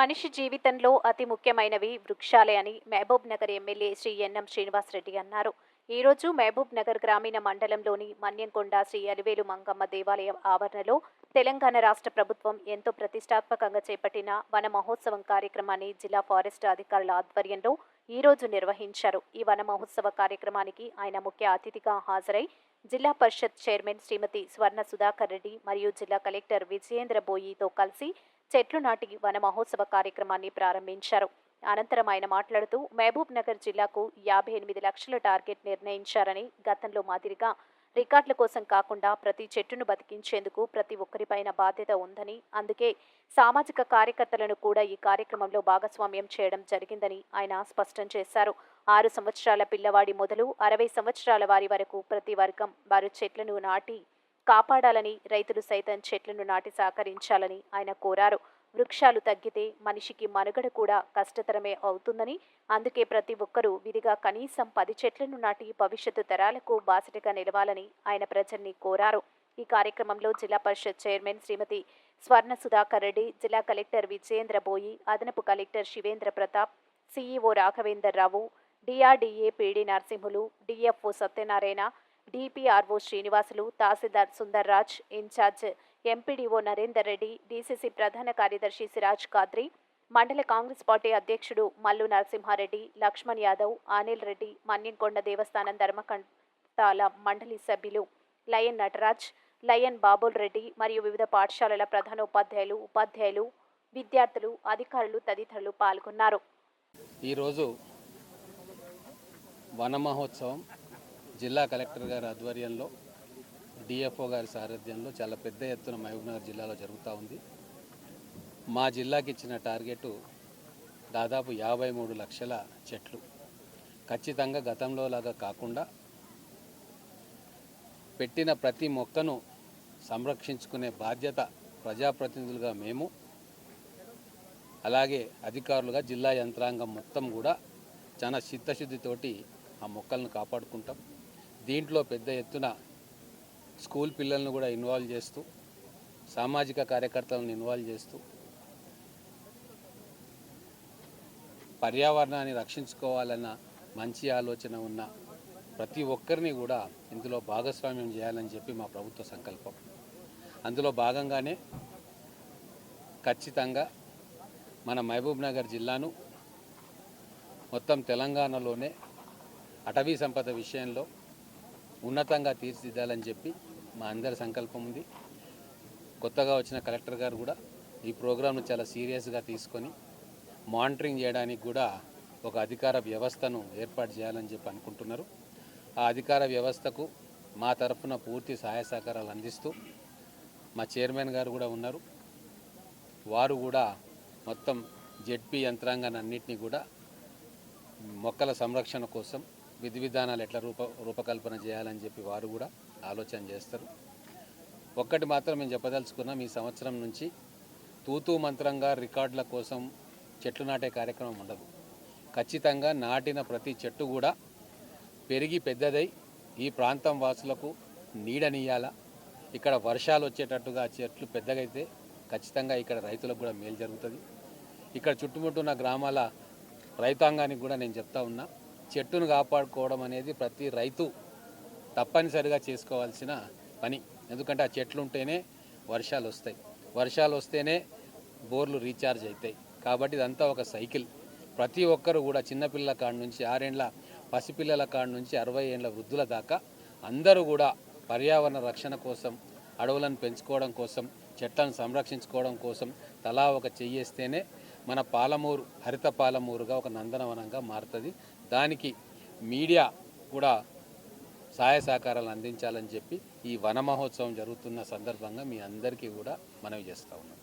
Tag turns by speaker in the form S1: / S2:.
S1: మనిషి జీవితంలో అతి ముఖ్యమైనవి వృక్షాలే అని మహబూబ్ నగర్ ఎమ్మెల్యే శ్రీ ఎన్ఎం శ్రీనివాసరెడ్డి అన్నారు. ఈ రోజు మహబూబ్ నగర్ గ్రామీణ మండలంలోని మన్యంకొండ శ్రీ అలివేలు మంగమ్మ దేవాలయం ఆవరణలో తెలంగాణ రాష్ట్ర ప్రభుత్వం ఎంతో ప్రతిష్టాత్మకంగా చేపట్టిన వన మహోత్సవం కార్యక్రమాన్ని జిల్లా ఫారెస్ట్ అధికారుల ఆధ్వర్యంలో ఈ రోజు నిర్వహించారు. ఈ వన మహోత్సవ కార్యక్రమానికి ఆయన ముఖ్య అతిథిగా హాజరై జిల్లా పరిషత్ చైర్మన్ శ్రీమతి స్వర్ణ సుధాకర్ రెడ్డి మరియు జిల్లా కలెక్టర్ విజయేంద్ర బోయితో కలిసి చెట్లు నాటి వన మహోత్సవ కార్యక్రమాన్ని ప్రారంభించారు. అనంతరం ఆయన మాట్లాడుతూ మహబూబ్ నగర్ జిల్లాకు 58 లక్షల టార్గెట్ నిర్ణయించారని, గతంలో మాదిరిగా రికార్డుల కోసం కాకుండా ప్రతి చెట్టును బతికించేందుకు ప్రతి ఒక్కరిపైన బాధ్యత ఉందని, అందుకే సామాజిక కార్యకర్తలను కూడా ఈ కార్యక్రమంలో భాగస్వామ్యం చేయడం జరిగిందని ఆయన స్పష్టం చేశారు. 6 సంవత్సరాల పిల్లవాడి మొదలు 60 సంవత్సరాల వారి వరకు ప్రతి వర్గం వారు చెట్లను నాటి కాపాడాలని, రైతులు సైతం చెట్లను నాటి సహకరించాలని ఆయన కోరారు. వృక్షాలు తగ్గితే మనిషికి మనుగడ కూడా కష్టతరమే అవుతుందని, అందుకే ప్రతి ఒక్కరూ విధిగా కనీసం 10 చెట్లను నాటి భవిష్యత్తు తరాలకు బాసటగా నిలవాలని ఆయన ప్రజల్ని కోరారు. ఈ కార్యక్రమంలో జిల్లా పరిషత్ చైర్మన్ శ్రీమతి స్వర్ణ సుధాకర్ రెడ్డి, జిల్లా కలెక్టర్ విజయేంద్ర బోయి, అదనపు collector Shivendra Pratap, CEO Raghavender Rao, DRDA PD Narasimhulu, DFO Satyanarayana, DPRO Srinivasulu, tahsildar Sundarraj, in charge MPDO Narender Reddy, DCC ప్రధాన కార్యదర్శి సిరాజ్ ఖాద్రి, మండల కాంగ్రెస్ పార్టీ అధ్యక్షుడు మల్లు నరసింహారెడ్డి, లక్ష్మణ్ యాదవ్, అనిల్ రెడ్డి, మన్యంకొండ దేవస్థానం ధర్మకంఠాల మండలి సభ్యులు లయన్ నటరాజ్, లయన్ బాబుల్ రెడ్డి మరియు వివిధ పాఠశాలల ప్రధానోపాధ్యాయులు, ఉపాధ్యాయులు, విద్యార్థులు, అధికారులు తదితరులు పాల్గొన్నారు.
S2: ఈరోజు వన మహోత్సవం జిల్లా కలెక్టర్ గారి ఆధ్వర్యంలో, డిఎఫ్ఓ గారి సారథ్యంలో చాలా పెద్ద ఎత్తున మహబూబ్నగర్ జిల్లాలో జరుగుతూ ఉంది. మా జిల్లాకి ఇచ్చిన టార్గెట్ దాదాపు 53 లక్షల చెట్లు. ఖచ్చితంగా గతంలో లాగా కాకుండా పెట్టిన ప్రతి మొక్కను సంరక్షించుకునే బాధ్యత ప్రజాప్రతినిధులుగా మేము, అలాగే అధికారులుగా జిల్లా యంత్రాంగం మొత్తం కూడా చాలా చిత్తశుద్ధితోటి ఆ మొక్కలను కాపాడుకుంటాం. దీంట్లో పెద్ద ఎత్తున స్కూల్ పిల్లలను కూడా ఇన్వాల్వ్ చేస్తూ, సామాజిక కార్యకర్తలను ఇన్వాల్వ్ చేస్తూ, పర్యావరణాన్ని రక్షించుకోవాలన్న మంచి ఆలోచన ఉన్న ప్రతి ఒక్కరిని కూడా ఇందులో భాగస్వామ్యం చేయాలని చెప్పి మా ప్రభుత్వ సంకల్పం. అందులో భాగంగానే ఖచ్చితంగా మన మహబూబ్ నగర్ జిల్లాను మొత్తం తెలంగాణలోనే అటవీ సంపద విషయంలో ఉన్నతంగా తీర్చిదిద్దాలని చెప్పి మా అందరి సంకల్పం ఉంది. కొత్తగా వచ్చిన కలెక్టర్ గారు కూడా ఈ ప్రోగ్రాంను చాలా సీరియస్గా తీసుకొని మానిటరింగ్ చేయడానికి కూడా ఒక అధికార వ్యవస్థను ఏర్పాటు చేయాలని చెప్పి అనుకుంటున్నారు. ఆ అధికార వ్యవస్థకు మా తరఫున పూర్తి సహాయ సహకారాలు అందిస్తూ మా చైర్మన్ గారు కూడా ఉన్నారు. వారు కూడా మొత్తం జెడ్పీ యంత్రాంగాన్ని అన్నింటినీ కూడా మొక్కల సంరక్షణ కోసం విధి విధానాలు ఎట్లా రూపకల్పన చేయాలని చెప్పి వారు కూడా ఆలోచన చేస్తారు. ఒక్కటి మాత్రం మేము చెప్పదలుచుకున్నాం, ఈ సంవత్సరం నుంచి తూతూ మంత్రంగా రికార్డుల కోసం చెట్లు నాటే కార్యక్రమం ఉండదు. ఖచ్చితంగా నాటిన ప్రతి చెట్టు కూడా పెరిగి పెద్దదై ఈ ప్రాంతం వాసులకు నీడనియాల. ఇక్కడ వర్షాలు వచ్చేటట్టుగా చెట్లు పెద్దగైతే ఖచ్చితంగా ఇక్కడ రైతులకు కూడా మేలు జరుగుతుంది. ఇక్కడ చుట్టుముట్టున్న గ్రామాల రైతాంగానికి కూడా నేను చెప్తా ఉన్నా, చెట్టును కాపాడుకోవడం అనేది ప్రతి రైతు తప్పనిసరిగా చేసుకోవాల్సిన పని. ఎందుకంటే ఆ చెట్లు ఉంటేనే వర్షాలు వస్తాయి, వర్షాలు వస్తేనే బోర్లు రీఛార్జ్ అవుతాయి. కాబట్టి ఇదంతా ఒక సైకిల్. ప్రతి ఒక్కరు కూడా చిన్నపిల్లల కాడ నుంచి 6 ఏళ్ల పసిపిల్లల కాడ నుంచి 60 ఏళ్ల వృద్ధుల దాకా అందరూ కూడా పర్యావరణ రక్షణ కోసం, అడవులను పెంచుకోవడం కోసం, చెట్లను సంరక్షించుకోవడం కోసం తలా ఒక చెయ్యేస్తేనే మన పాలమూరు హరిత పాలమూరుగా ఒక నందనవనంగా మారుతుంది. దానికి మీడియా కూడా సహాయ సహకారాలు అందించాలని చెప్పి ఈ వన మహోత్సవం జరుగుతున్న సందర్భంగా మీ అందరికీ కూడా మనవి చేస్తూ ఉన్నాం.